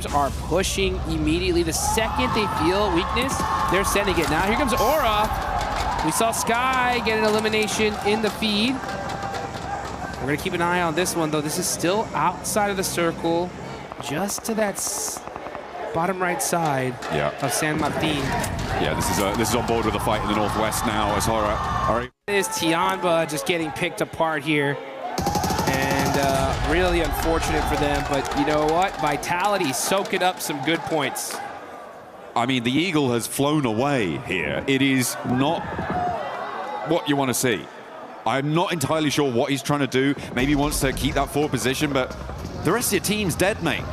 are pushing immediately. The second they feel weakness, they're sending it. Now here comes Aura. We saw Sky get an elimination in the feed. We're gonna keep an eye on this one though. This is still outside of the circle, just to that bottom right side of San Martin. Yeah, this is on board with the fight in the northwest now as Hora. Is Tianba just getting picked apart here. And really unfortunate for them, but you know what? Vitality soaking up some good points. I mean, the Eagle has flown away here. It is not what you want to see. I'm not entirely sure what he's trying to do. Maybe he wants to keep that forward position, but the rest of your team's dead, mate.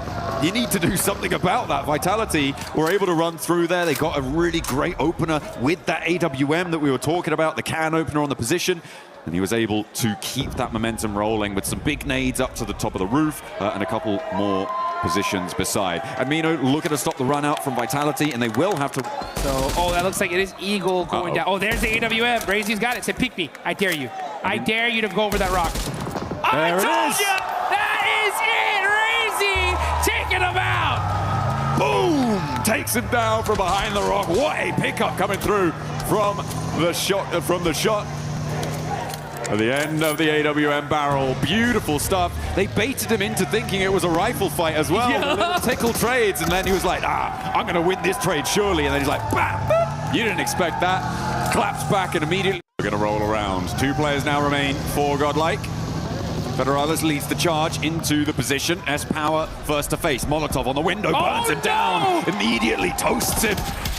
You need to do something about that. Vitality were able to run through there. They got a really great opener with that AWM that we were talking about, the can opener on the position. And he was able to keep that momentum rolling with some big nades up to the top of the roof and a couple more positions beside. Amino looking to stop the run out from Vitality, and they will have to. So, oh, that looks like it is Eagle going down. Oh, there's the AWM. Brazy's got it. Said, pick me. I dare you. I dare you to go over that rock. I told you! That is it! Brazy taking him out! Boom! Takes him down from behind the rock. What a pickup coming through from the shot. At the end of the AWM barrel, beautiful stuff. They baited him into thinking it was a rifle fight as well. Little tickle trades, and then he was like, I'm gonna win this trade surely. And then he's like, bam! You didn't expect that. Claps back and immediately we're gonna roll around. 2 players now remain for GodLike. Federales leads the charge into the position. SPower first to face. Molotov on the window, burns him down, immediately toasts him.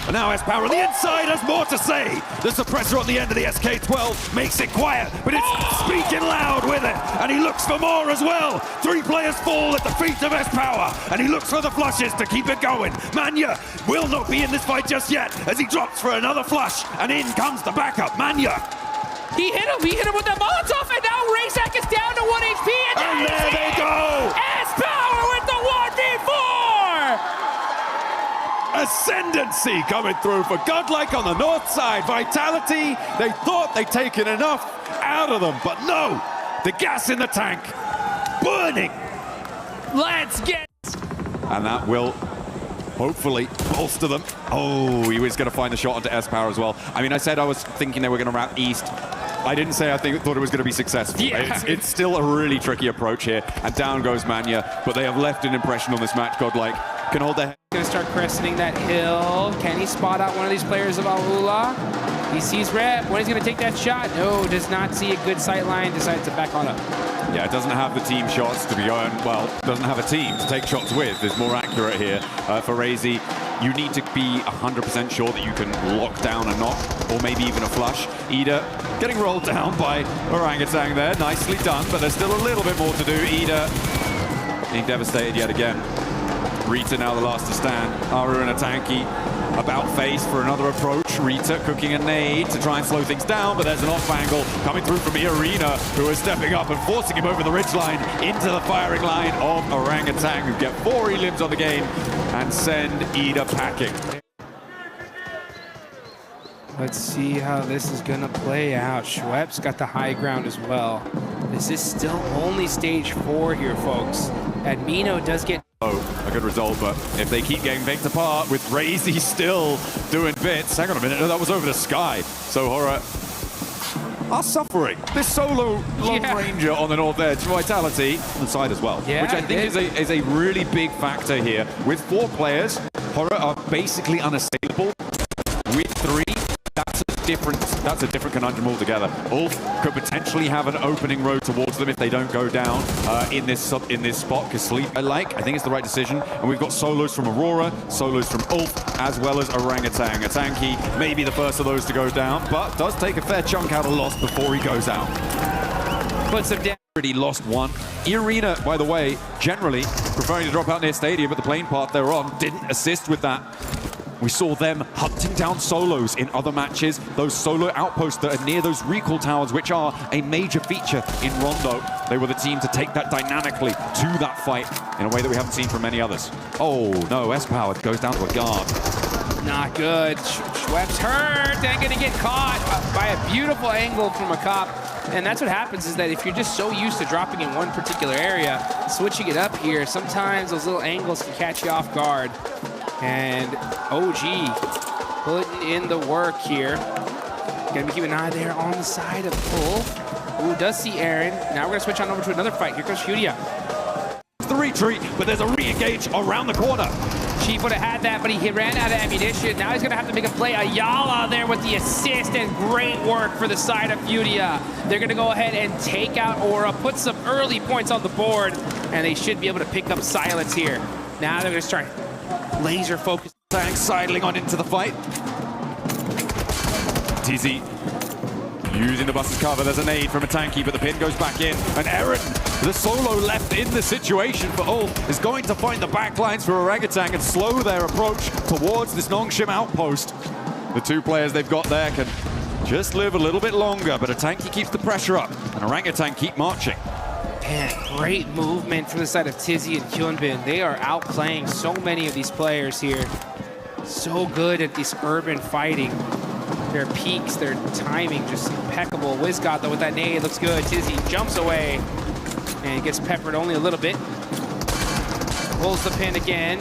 And now SPower on the inside has more to say. The suppressor on the end of the SK-12 makes it quiet, but it's speaking loud with it. And he looks for more as well. 3 players fall at the feet of SPower, and he looks for the flushes to keep it going. Manya will not be in this fight just yet as he drops for another flush, and in comes the backup. Manya. He hit him with the Molotov, and now Razak is down to 1 HP, and there they go! SPower with the 1v4! Ascendancy coming through for GodLike on the north side. Vitality, they thought they'd taken enough out of them, but no! The gas in the tank, burning! Let's get... And that will hopefully bolster them. Oh, he was going to find the shot onto SPower as well. I mean, I said I was thinking they were going to wrap east. I didn't say thought it was going to be successful. Yeah. It's still a really tricky approach here, and down goes Manya, but they have left an impression on this match. GodLike can hold their head. Gonna start cresting that hill. Can he spot out one of these players of Alula? He sees Rep. When he's gonna take that shot? No, does not see a good sight line, decides to back on up. Yeah, it doesn't have the team shots to be going, well, doesn't have a team to take shots with. Is more accurate here for Razy. You need to be 100% sure that you can lock down a knock, or maybe even a flush. Ida getting rolled down by Orangutan there. Nicely done, but there's still a little bit more to do. Ida being devastated yet again. Rita now the last to stand. Aru and a tanky about face for another approach. Rita cooking a nade to try and slow things down, but there's an off angle coming through from Arena, who is stepping up and forcing him over the ridgeline into the firing line of Orangutan, who get 4 elims on the game and send Ida packing. Let's see how this is gonna play out. Schwepp's got the high ground as well. This is still only stage 4 here, folks. Admino does get a good result, but if they keep getting picked apart with Razy still doing bits, hang on a minute, no, that was over the Sky. So Hora are suffering. This solo Lone Ranger on the north edge, Vitality on the side as well, which I think is a really big factor here. With 4 players, Hora are basically unassailable. With 3, that's a different conundrum altogether. Ulf could potentially have an opening road towards them if they don't go down in this spot, because Sleep I think it's the right decision. And we've got solos from Aurora, solos from Ulf, as well as Orangutan. A tanky may be the first of those to go down, but does take a fair chunk out of Lost before he goes out. Puts him down. Already lost 1. Arena, by the way, generally preferring to drop out near Stadium, but the plane path they're on didn't assist with that. We saw them hunting down solos in other matches, those solo outposts that are near those recall towers, which are a major feature in Rondo. They were the team to take that dynamically to that fight in a way that we haven't seen from many others. Oh no, SPower goes down to a guard. Not good. Schwepp's hurt and gonna get caught by a beautiful angle from a cop. And that's what happens is that if you're just so used to dropping in one particular area, switching it up here, sometimes those little angles can catch you off guard. And OG putting in the work here. Gonna be keeping an eye there on the side of Pull. Ooh, does see Aaron. Now we're gonna switch on over to another fight. Here comes Furia. The retreat, but there's a re-engage around the corner. Chief would have had that, but he ran out of ammunition. Now he's going to have to make a play. Ayala there with the assist, and great work for the side of Furia. They're going to go ahead and take out Aura, put some early points on the board, and they should be able to pick up Silence here. Now they're going to start laser focus. Thanks, sidling on into the fight. Tizzy using the bus's cover. There's a nade from a tanky, but the pin goes back in. And Aaron, the solo left in the situation for Ulf, is going to find the backlines for Orangutan and slow their approach towards this Nongshim outpost. The two players they've got there can just live a little bit longer, but a tanky keeps the pressure up, and Orangutan keep marching. Man, great movement from the side of Tizzy and Kyunbin. They are outplaying so many of these players here. So good at this urban fighting. Their peaks, their timing, just impeccable. Wizgod, though, with that nade, looks good. Tizzy jumps away and gets peppered only a little bit. Pulls the pin again.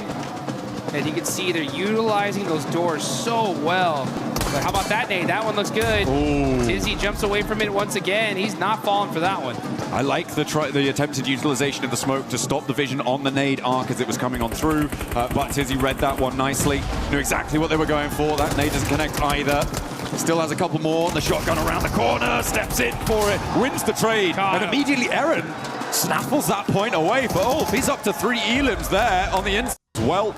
And you can see they're utilizing those doors so well. But how about that nade? That one looks good. Ooh. Tizzy jumps away from it once again. He's not falling for that one. I like the attempted utilization of the smoke to stop the vision on the nade arc as it was coming on through. But Tizzy read that one nicely. Knew exactly what they were going for. That nade doesn't connect either. Still has a couple more. The shotgun around the corner, steps in for it, wins the trade, and immediately Aaron snaffles that point away for Ulf. He's up to 3 elims there on the inside as well.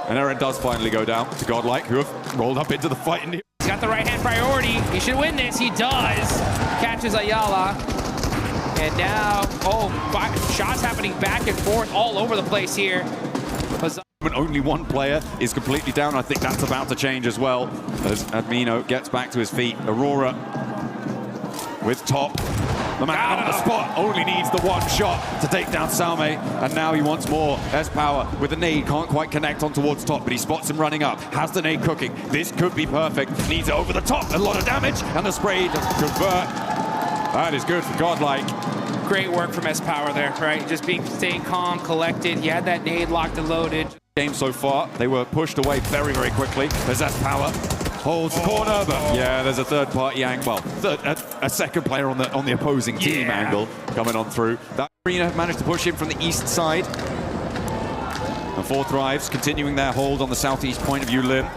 And Aaron does finally go down to GodLike, who have rolled up into the fight. He's got the right-hand priority. He should win this. He does. Catches Ayala. And now, shots happening back and forth all over the place here. When only one player is completely down, I think that's about to change as well. As Admino gets back to his feet. Aurora with top. The man on the spot only needs the one shot to take down Salme, and now he wants more. S-Power with the nade, can't quite connect on towards top, but he spots him running up, has the nade cooking. This could be perfect, needs it over the top, a lot of damage, and the spray doesn't convert. That is good for GodLike. Great work from S-Power there, right? Just staying calm, collected. He had that nade locked and loaded. Game so far, they were pushed away very, very quickly. There's S-Power. Holds the corner, but yeah, there's a third-party angle. Well, a second player on the opposing team angle coming on through. That arena managed to push in from the east side. And 4 Thrives continuing their hold on the southeast point of Yulim.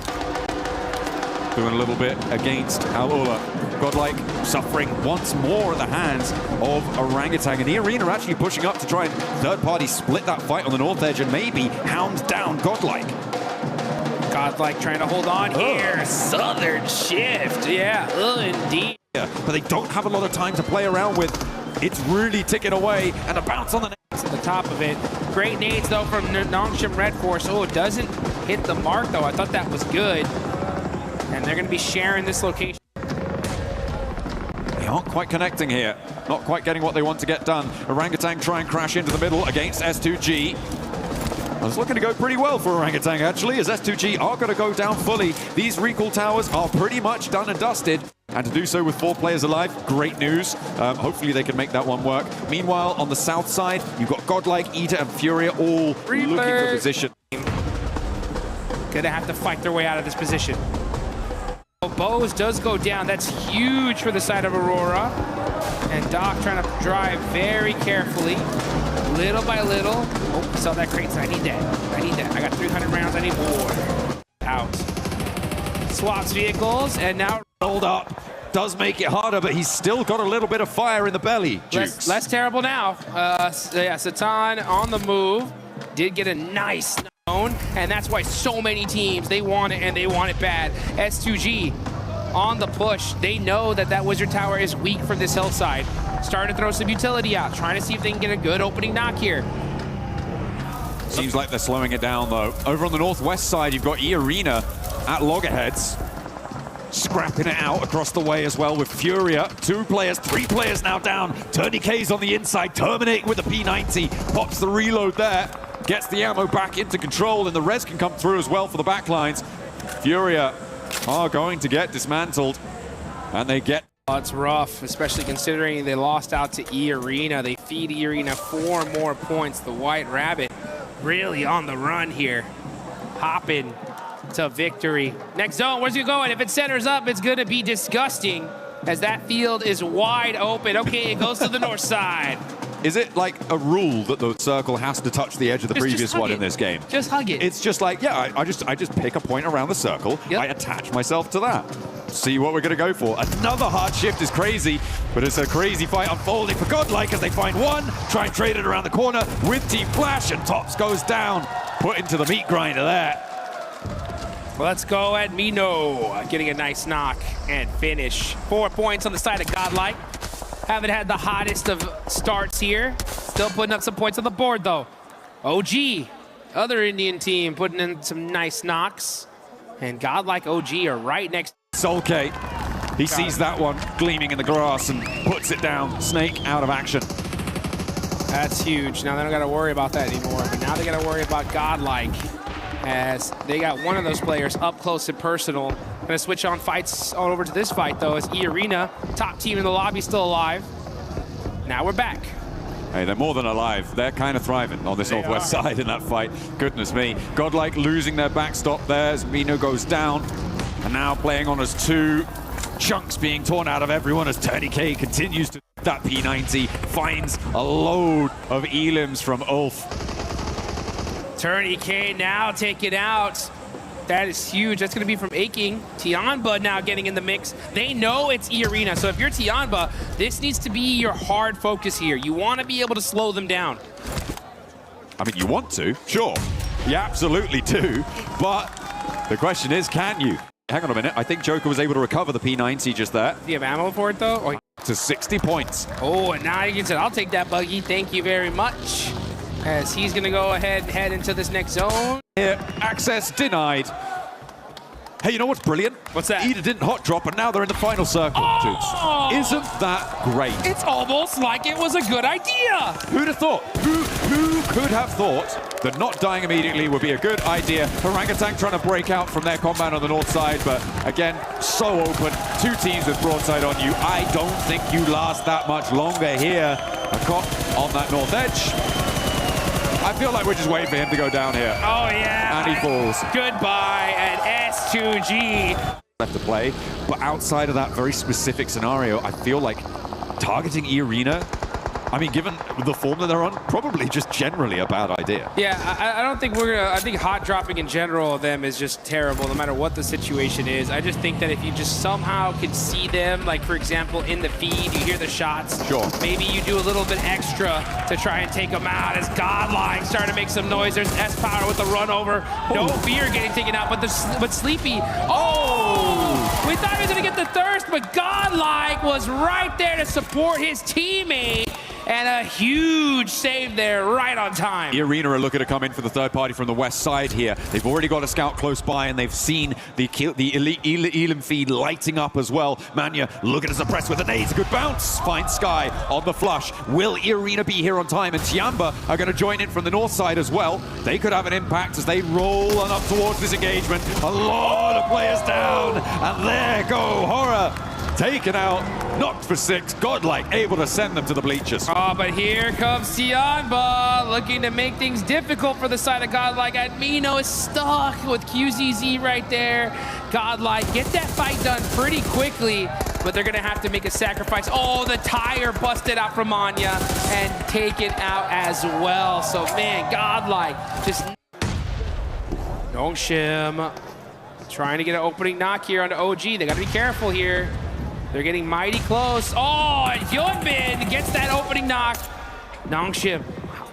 Doing a little bit against Al-Ula. GodLike suffering once more at the hands of Orangutan. And the arena actually pushing up to try and third-party split that fight on the north edge and maybe hound down GodLike. GodLike trying to hold on here. Southern shift. Yeah, indeed. Yeah, but they don't have a lot of time to play around with. It's really ticking away, and a bounce on the nades at the top of it. Great nades, though, from Nongshim Red Force. Oh, it doesn't hit the mark, though. I thought that was good. And they're going to be sharing this location. They aren't quite connecting here. Not quite getting what they want to get done. Orangutan try and crash into the middle against S2G. It's looking to go pretty well for Orangutan, actually, as S2G are going to go down fully. These recall towers are pretty much done and dusted. And to do so with 4 players alive, great news. Hopefully they can make that one work. Meanwhile, on the south side, you've got GodLike, Ita, and Furia all looking for position. Gonna have to fight their way out of this position. Bose does go down. That's huge for the side of Aurora. And Doc trying to drive very carefully, little by little. Oh, he saw that crate. I need that. I need that. I got 300 rounds. I need more. Out. Swaps vehicles, and now rolled up. Does make it harder, but he's still got a little bit of fire in the belly. Less terrible now. Yeah, Satan on the move. Did get a nice known, and that's why so many teams, they want it, and they want it bad. S2G on the push. They know that that Wizard Tower is weak from this hillside. Starting to throw some utility out, trying to see if they can get a good opening knock here. Seems like they're slowing it down, though. Over on the northwest side, you've got E-Arena at loggerheads. Scrapping it out across the way as well with Furia. 2 players, 3 players now down. Tourniquet's on the inside, terminating with the P90. Pops the reload there. Gets the ammo back into control, and the res can come through as well for the backlines. Furia are going to get dismantled, and they get Oh, it's rough, especially considering they lost out to E-Arena. They feed E-Arena 4 more points. The White Rabbit really on the run here, hopping to victory. Next zone, where's he going? If it centers up, it's going to be disgusting as that field is wide open. Okay, it goes to the north side. Is it like a rule that the circle has to touch the edge of the previous one in this game? Just hug it. It's just like, yeah, I just pick a point around the circle. Yep. I attach myself to that. See what we're going to go for. Another hard shift is crazy, but it's a crazy fight unfolding for GodLike as they find one, try and trade it around the corner with Team Flash, and Tops goes down. Put into the meat grinder there. Let's go at Mino, getting a nice knock and finish. 4 points on the side of GodLike. Haven't had the hottest of starts here. Still putting up some points on the board though. OG, other Indian team, putting in some nice knocks. And GodLike OG are right next. SouLPanda, he sees that one gleaming in the grass and puts it down. Snake out of action. That's huge. Now they don't got to worry about that anymore. But now they got to worry about GodLike, as they got one of those players up close and personal. Gonna switch on fights all over to this fight though, as E-Arena, top team in the lobby, still alive. Now we're back. Hey, they're more than alive. They're kind of thriving on this northwest side in that fight. Goodness me. GodLike losing their backstop there as Mino goes down. And now playing on as two chunks being torn out of everyone as Tony K continues to that P90, finds a load of elims from Ulf. Turney K now taken out. That is huge. That's going to be from Aching. Tianba now getting in the mix. They know it's E-Arena, so if you're Tianba, this needs to be your hard focus here. You want to be able to slow them down. I mean, you want to, sure. You absolutely do, but the question is, can you? Hang on a minute. I think Joker was able to recover the P90 just there. Do you have ammo for it, though? Or... to 60 points. Oh, and now he gets it. I'll take that, Buggy. Thank you very much. As he's going to go ahead and head into this next zone. Here, access denied. Hey, you know what's brilliant? What's that? Eda didn't hot drop, and now they're in the final circle. Oh! Isn't that great? It's almost like it was a good idea. Who'd have thought? Who could have thought that not dying immediately would be a good idea? Orangutan trying to break out from their combat on the north side, but again, so open. Two teams with broadside on you. I don't think you last that much longer here. A cop on that north edge. I feel like we're just waiting for him to go down here. Oh, yeah. And he falls. Goodbye, and S2G. Left to play, but outside of that very specific scenario, I feel like targeting E-Arena, I mean, given the form that they're on, probably just generally a bad idea. Yeah, I don't think we're gonna, I think hot dropping in general of them is just terrible, no matter what the situation is. I just think that if you just somehow can see them, like for example, in the feed, you hear the shots. Sure. Maybe you do a little bit extra to try and take them out as GodLike starting to make some noise. There's S-Power with the run over. No fear getting taken out, but Sleepy. Oh! We thought he was gonna get the thirst, but GodLike was right there to support his teammate. And a huge save there, right on time. E-Arena are looking to come in for the third party from the west side here. They've already got a scout close by, and they've seen the Elim feed lighting up as well. Manya looking to suppress with a nade. Good bounce. Finds Sky on the flush. Will E-Arena be here on time? And Tianba are going to join in from the north side as well. They could have an impact as they roll on up towards this engagement. A lot of players down. And there go Horror. Taken out, knocked for 6. GodLike able to send them to the bleachers. Oh, but here comes Tianba, looking to make things difficult for the side of GodLike. And Mino is stuck with QZZ right there. GodLike get that fight done pretty quickly, but they're gonna have to make a sacrifice. Oh, the tire busted out from Anya and taken out as well. So man, GodLike just Nongshim trying to get an opening knock here on OG. They gotta be careful here. They're getting mighty close. Oh, and Hyunbin gets that opening knock. Nongshim,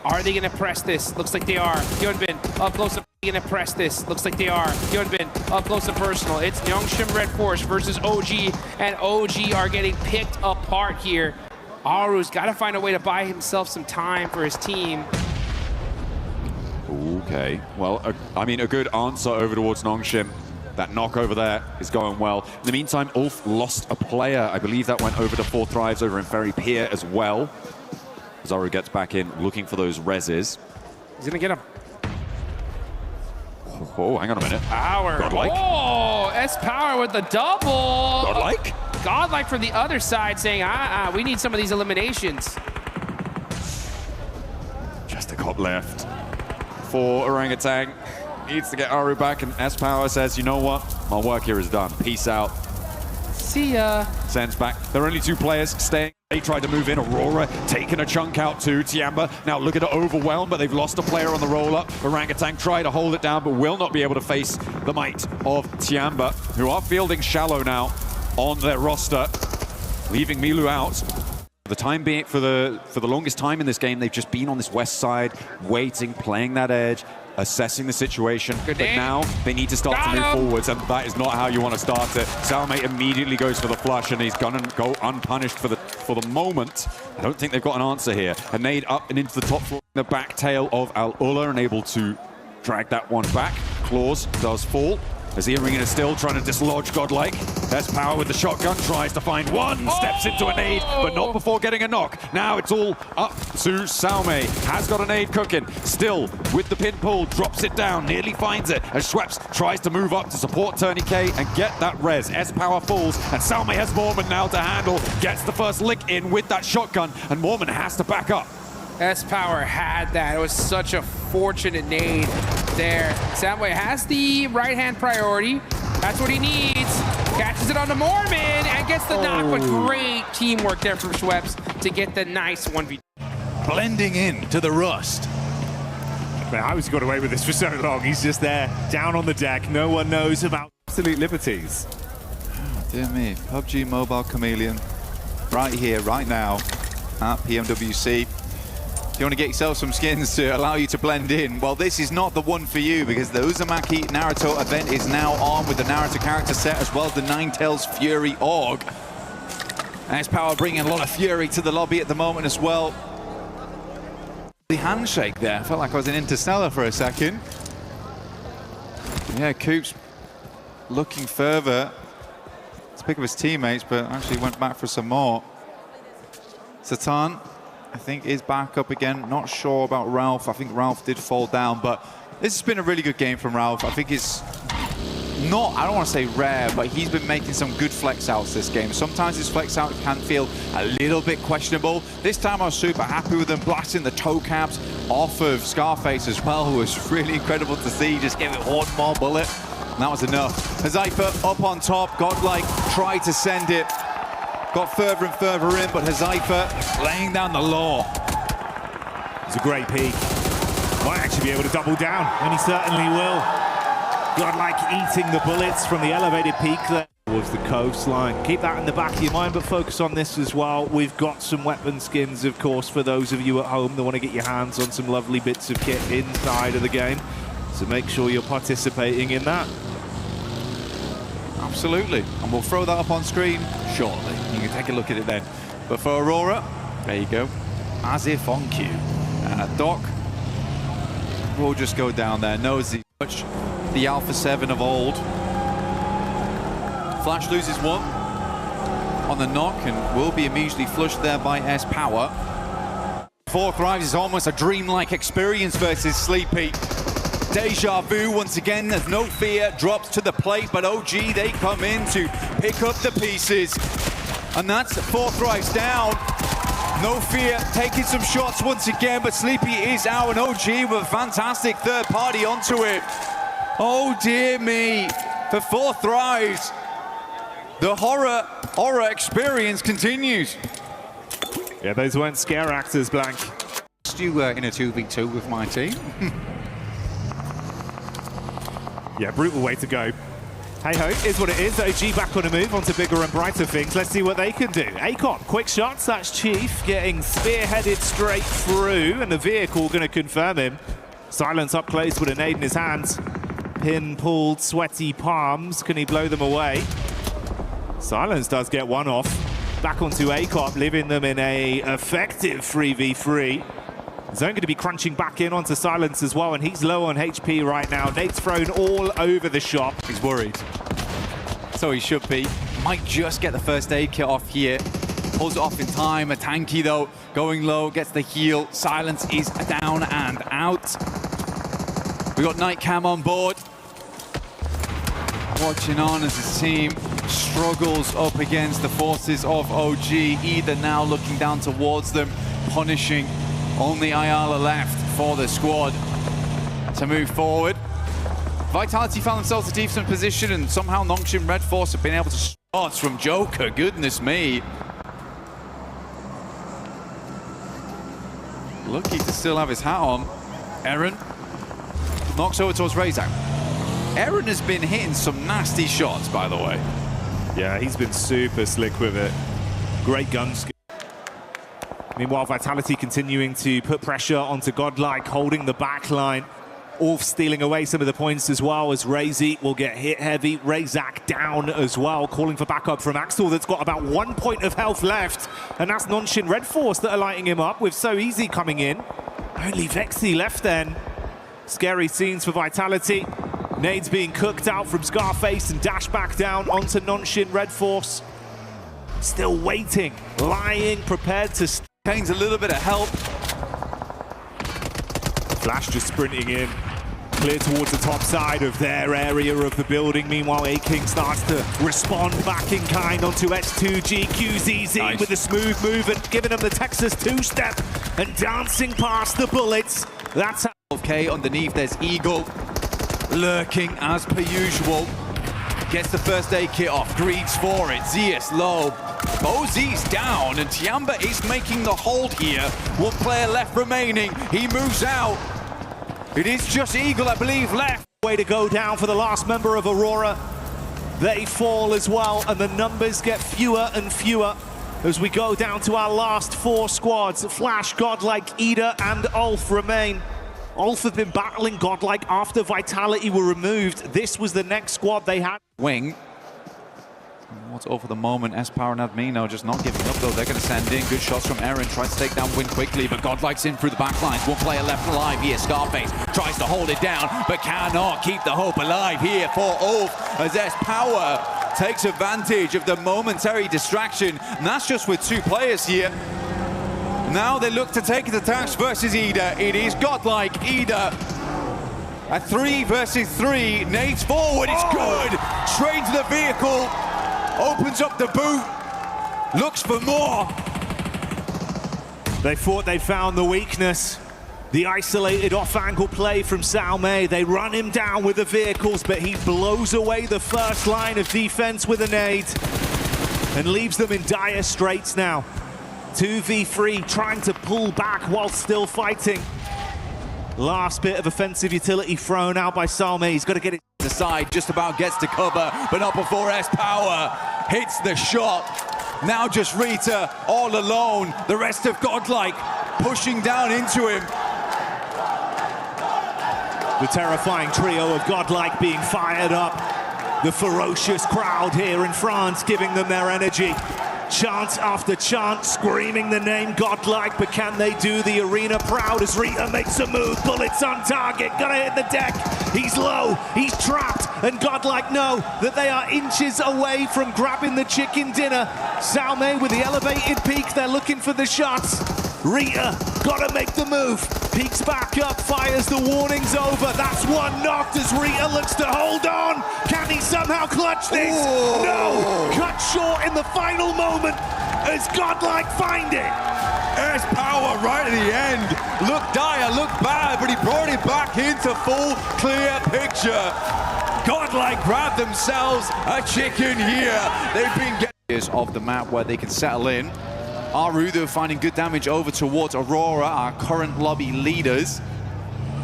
are they gonna press this? Looks like they are. Hyunbin up close and gonna press this. Looks like they are. Hyunbin up close and personal. It's Nongshim Red Force versus OG, and OG are getting picked apart here. Aru's gotta find a way to buy himself some time for his team. Okay, well, I mean, a good answer over towards Nongshim. That knock over there is going well. In the meantime, Ulf lost a player. I believe that went over to 4 Thrives over in Ferry Pier as well. Zaru gets back in, looking for those reses. He's gonna get him. Oh, hang on a minute. Power. GodLike. Oh, S-Power with the double. GodLike? GodLike from the other side saying, we need some of these eliminations. Just a cop left for Orangutan. Needs to get Aru back, and S-Power says, you know what? My work here is done. Peace out. See ya. Sends back. There are only 2 players staying. They tried to move in. Aurora taking a chunk out too. Tiamba now looking to overwhelm, but they've lost a player on the roll-up. Orangutan try to hold it down, but will not be able to face the might of Tiamba, who are fielding Shallow now on their roster, leaving Milu out. For the time being, for the longest time in this game, they've just been on this west side, waiting, playing that edge, assessing the situation. But now they need to start to move forwards, and that is not how you want to start it. Salme immediately goes for the flush, and he's gonna go unpunished for the moment. I don't think they've got an answer here. A nade up and into the top floor, the back tail of Al-Ula, and able to drag that one back. Claws does fall. As the Arena is still trying to dislodge GodLike. S-Power with the shotgun, tries to find one, steps into a nade, but not before getting a knock. Now it's all up to Salme. Has got a nade cooking. Still with the pin pull, drops it down, nearly finds it as Schweppes tries to move up to support Tourniquet and get that res. S-Power falls, and Salme has Mormon now to handle. Gets the first lick in with that shotgun, and Mormon has to back up. S-Power had that. It was such a fortunate nade there. Samway has the right-hand priority. That's what he needs. Catches it onto Mormon and gets the knock, but great teamwork there from Schweppes to get the nice 1v. Blending in to the rust. Man, how has he got away with this for so long? He's just there, down on the deck. No one knows about absolute liberties. Oh, dear me. PUBG Mobile Chameleon. Right here, right now, at PMWC. If you want to get yourself some skins to allow you to blend in, well, this is not the one for you, because the Uzumaki Naruto event is now on with the Naruto character set, as well as the Ninetales Fury Org. S-Power bringing a lot of fury to the lobby at the moment as well. The handshake there, I felt like I was in Interstellar for a second. Yeah, Coops looking further to pick up his teammates, but actually went back for some more. Satan, I think, is back up again. Not sure about Ralph. I think Ralph did fall down, but this has been a really good game from Ralph. I think it's not, I don't want to say rare, but he's been making some good flex outs this game. Sometimes his flex out can feel a little bit questionable. This time I was super happy with him, blasting the toe caps off of Scarface as well, who was really incredible to see. Just gave it one more bullet, and that was enough. Hazaifa up on top. GodLike tried to send it. Got further and further in, but Hazaifa laying down the law. It's a great peek. Might actually be able to double down, and he certainly will. GodLike eating the bullets from the elevated peak there towards the coastline. Keep that in the back of your mind, but focus on this as well. We've got some weapon skins, of course, for those of you at home that want to get your hands on some lovely bits of kit inside of the game. So make sure you're participating in that. Absolutely, and we'll throw that up on screen shortly. You can take a look at it then. But for Aurora, there you go, as if on cue. Doc will just go down there, knows the Alpha 7 of old. Flash loses one on the knock and will be immediately flushed there by S-Power. 4 Thrives is almost a dreamlike experience versus Sleepy. Deja vu once again, there's no fear, drops to the plate, but OG, they come in to pick up the pieces. And that's 4 Thrives down. No fear, taking some shots once again, but Sleepy is out, and OG with a fantastic third party onto it. Oh dear me, for 4 Thrives, the horror experience continues. Yeah, those weren't scare actors, Blank. You were in a 2v2 with my team. Yeah, brutal way to go. Hey-ho, is what it is. OG back on a move onto bigger and brighter things. Let's see what they can do. Acon, quick shots. That's Chief getting spearheaded straight through, and the vehicle going to confirm him. Silence up close with a nade in his hands. Pin pulled, sweaty palms. Can he blow them away? Silence does get one off. Back onto Acon, leaving them in a effective 3v3. Zone going to be crunching back in onto Silence as well, and he's low on HP right now. Nate's thrown all over the shop. He's worried. So he should be. Might just get the first aid kit off here. Pulls it off in time. A tanky though, going low, gets the heal. Silence is down and out. We got Night Cam on board. watching on as his team struggles up against the forces of OG. Either now looking down towards them, punishing. Only Ayala left for the squad to move forward. Vitality found themselves a decent position, and somehow Nongshim Red Force have been able to shots from Joker. Goodness me. Lucky to still have his hat on. Eren knocks over towards Razak. Eren has been hitting some nasty shots, by the way. Yeah, he's been super slick with it. Great gun skill. Meanwhile, Vitality continuing to put pressure onto GodLike, holding the back line. Ulf stealing away some of the points as well, as Razy will get hit heavy. Razak down as well, calling for backup from Axel, that's got about 1 point of health left. And that's Nongshim Red Force that are lighting him up with So Easy coming in. Only Vexy left then. Scary scenes for Vitality. Nades being cooked out from Scarface and dash back down onto Nongshim Red Force. Still waiting, lying, prepared to... Kane's a little bit of help. Flash just sprinting in, clear towards the top side of their area of the building. Meanwhile, A-King starts to respond back in kind onto S2G. QZZ nice. With a smooth move and giving him the Texas two-step and dancing past the bullets. That's how... Okay, underneath there's Eagle, lurking as per usual. Gets the first aid kit off, greeds for it. Zeus low, Bozy's down, and Tiamba is making the hold here. One player left remaining, he moves out. It is just Eagle, I believe, left. Way to go down for the last member of Aurora. They fall as well, and the numbers get fewer and fewer as we go down to our last 4 squads. Flash, GodLike, Ida, and Ulf remain. Ulf have been battling GodLike after Vitality were removed. This was the next squad they had. Wing. What's over the moment? S-Power and Admino just not giving up, though. They're going to send in good shots from Eren. Tries to take down Win quickly, but GodLike's in through the back lines. One player left alive here. Scarface tries to hold it down, but cannot keep the hope alive here for Ulf as S-Power takes advantage of the momentary distraction. And that's just with 2 players here. Now they look to take the attacks versus Ida. It is GodLike, Ida. A 3 versus 3. Nades forward, it's good. Straight to the vehicle. Opens up the boot. Looks for more. They thought they found the weakness. The isolated off-angle play from Salme. They run him down with the vehicles, but he blows away the first line of defense with a nade and leaves them in dire straits now. 2v3, trying to pull back while still fighting. Last bit of offensive utility thrown out by Salme. He's got to get it to the side, just about gets to cover, but not before S-Power hits the shot. Now just Rita all alone. The rest of GodLike pushing down into him. The terrifying trio of GodLike being fired up. The ferocious crowd here in France giving them their energy. Chant after chant, screaming the name GodLike, but can they do the arena proud as Rita makes a move? Bullets on target, gonna hit the deck. He's low, he's trapped, and GodLike know that they are inches away from grabbing the chicken dinner. Salme with the elevated peak, they're looking for the shots. Rita, gotta make the move. Peeks back up, fires the warnings over. That's one knocked as Rita looks to hold on. Can he somehow clutch this? Ooh. No! Cut short in the final moment as GodLike find it. S-Power right at the end. Looked dire, looked bad, but he brought it back into full, clear picture. GodLike grabbed themselves a chicken here. They've been getting of the map where they can settle in. Arudo finding good damage over towards Aurora, our current lobby leaders.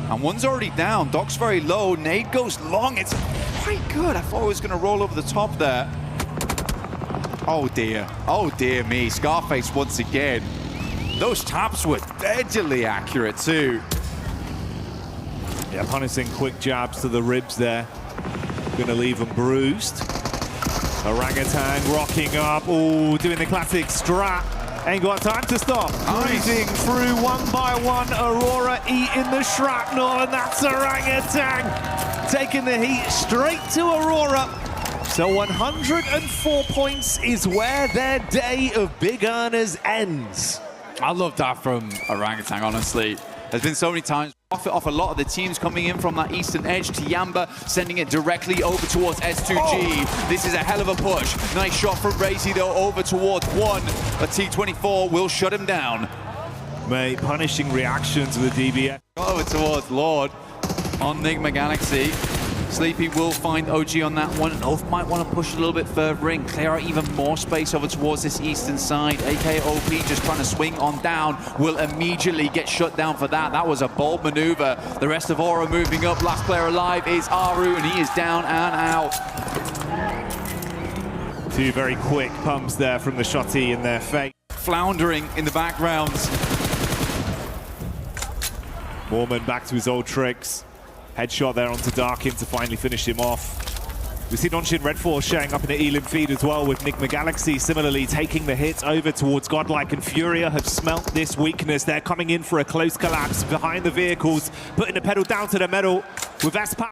And one's already down. Doc's very low. Nade goes long. It's quite good. I thought it was going to roll over the top there. Oh dear me. Scarface once again. Those taps were deadly accurate too. Yeah, punishing quick jabs to the ribs there. Gonna leave them bruised. Orangutan rocking up. Oh, doing the classic strat. Ain't got time to stop. Cruising through one by one. Aurora eating the shrapnel, and that's Orangutan taking the heat straight to Aurora. So 104 points is where their day of big earners ends. I love that from Orangutan, honestly. There's been so many times Off a lot of the teams coming in from that eastern edge. Tiamba sending it directly over towards S2G. This is a hell of a push. Nice shot from Mazy though over towards one. But T24 will shut him down. Mate, punishing reactions with the DBS. Over towards Lord on Nigma Galaxy. Sleepy will find OG on that one. Oath might want to push a little bit further in, clear out even more space over towards this eastern side. AKOP just trying to swing on down, will immediately get shut down for that. That was a bold maneuver. The rest of Aura moving up. Last player alive is Aru, and he is down and out. Two very quick pumps there from the shotty in their face. Floundering in the background. Mormon back to his old tricks. Headshot there onto Darkin to finally finish him off. We see Nonshin Red Force showing up in the Elim feed as well, with Nigma Galaxy similarly taking the hit over towards GodLike, and Furia have smelt this weakness. They're coming in for a close collapse behind the vehicles, putting the pedal down to the metal with S-Power.